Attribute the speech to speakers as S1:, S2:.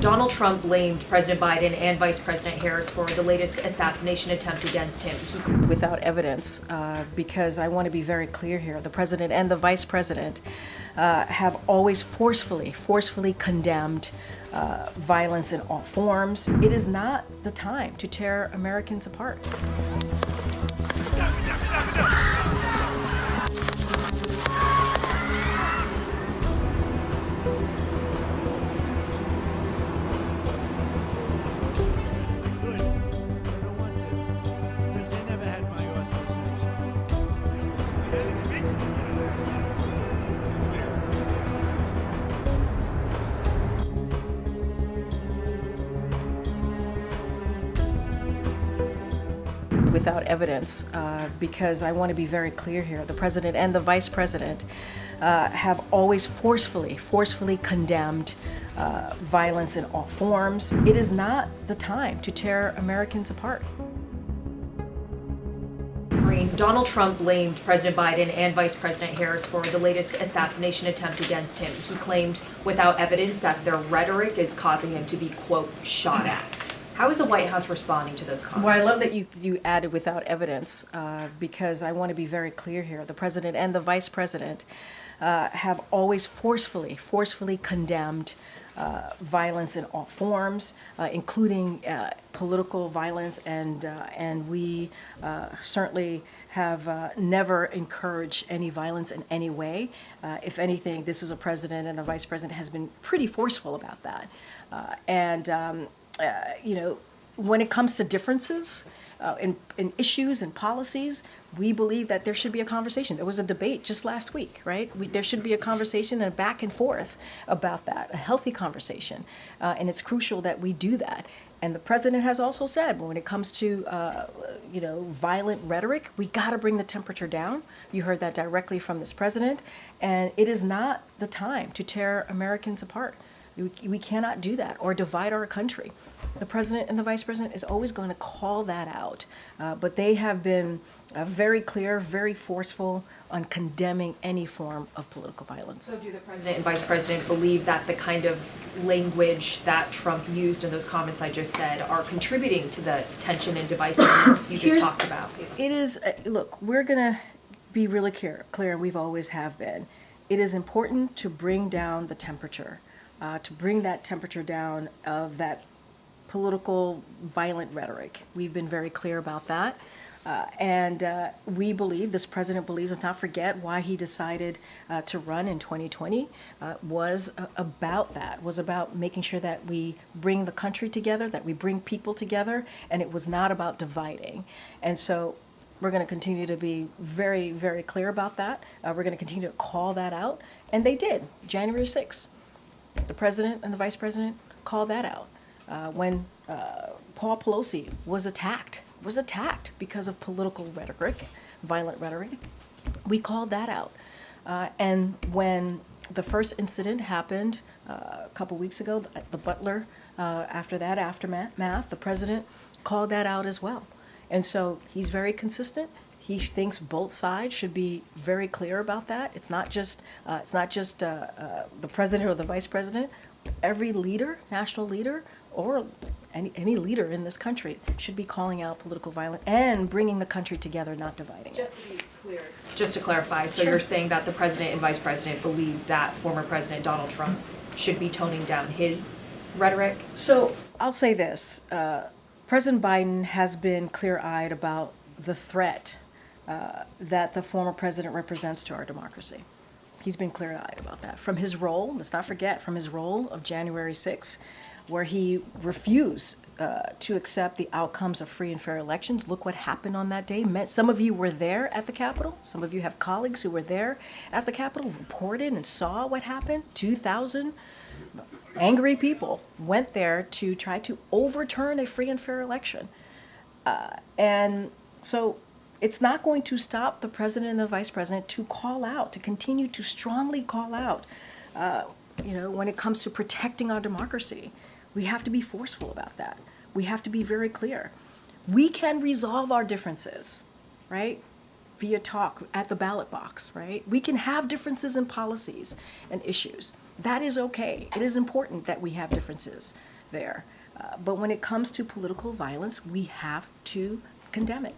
S1: Donald Trump blamed President Biden and Vice President Harris for the latest assassination attempt against him.
S2: Without evidence, because I want to be very clear here, the president and the vice president have always forcefully condemned violence in all forms. It is not the time to tear Americans apart. Without evidence, because I want to be very clear here, the president and the vice president have always forcefully condemned violence in all forms. It is not the time to tear Americans apart.
S1: Karine, Donald Trump blamed President Biden and Vice President Harris for the latest assassination attempt against him. He claimed without evidence that their rhetoric is causing him to be, quote, shot at. How is the White House responding to those comments?
S2: Well, I love that you added without evidence, because I want to be very clear here. The president and the vice president have always forcefully condemned violence in all forms, including political violence, and we certainly have never encouraged any violence in any way. If anything, this is a president and a vice president has been pretty forceful about that, you know, when it comes to differences in issues and policies, we believe that there should be a conversation. There was a debate just last week, right? There should be a conversation and back and forth about that, a healthy conversation. And it's crucial that we do that. And the president has also said, when it comes to, you know, violent rhetoric, we got to bring the temperature down. You heard that directly from this president. And it is not the time to tear Americans apart. We cannot do that or divide our country. The president and the vice president is always going to call that out, but they have been very clear, very forceful on condemning any form of political violence.
S1: So do the president and vice president believe that the kind of language that Trump used in those comments I just said are contributing to the tension and divisiveness you just talked about?
S2: It is, look, we're going to be really clear, we've always have been. It is important to bring down the temperature. To bring that temperature down of that political violent rhetoric. We've been very clear about that. And we believe, this president believes, let's not forget why he decided to run in 2020, was about that, was about making sure that we bring the country together, that we bring people together, and it was not about dividing. And so we're going to continue to be very clear about that. We're going to continue to call that out. And they did, January 6th. The president and the vice president called that out. When Paul Pelosi was attacked because of political rhetoric, violent rhetoric, we called that out. And when the first incident happened a couple weeks ago, the Butler, after that aftermath, the president called that out as well. And so he's very consistent. He thinks both sides should be very clear about that. It's not just the president or the vice president. Every leader, national leader, or any leader in this country should be calling out political violence and bringing the country together, not dividing it.
S1: Just to be clear, just to clarify, so
S2: Sure.
S1: You're saying that the president and vice president believe that former President Donald Trump should be toning down his rhetoric?
S2: So I'll say this. President Biden has been clear-eyed about the threat that the former president represents to our democracy. He's been clear-eyed about that. From his role, let's not forget, from his role of January 6th, where he refused to accept the outcomes of free and fair elections. Look what happened on that day. Some of you were there at the Capitol. Some of you have colleagues who were there at the Capitol, reported and saw what happened. 2,000 angry people went there to try to overturn a free and fair election. And so it's not going to stop the president and the vice president to call out, to continue to strongly call out, you know, when it comes to protecting our democracy. We have to be forceful about that. We have to be very clear. We can resolve our differences, right? Via talk at the ballot box, right? We can have differences in policies and issues. that is okay. It is important that we have differences there. But when it comes to political violence, we have to condemn it.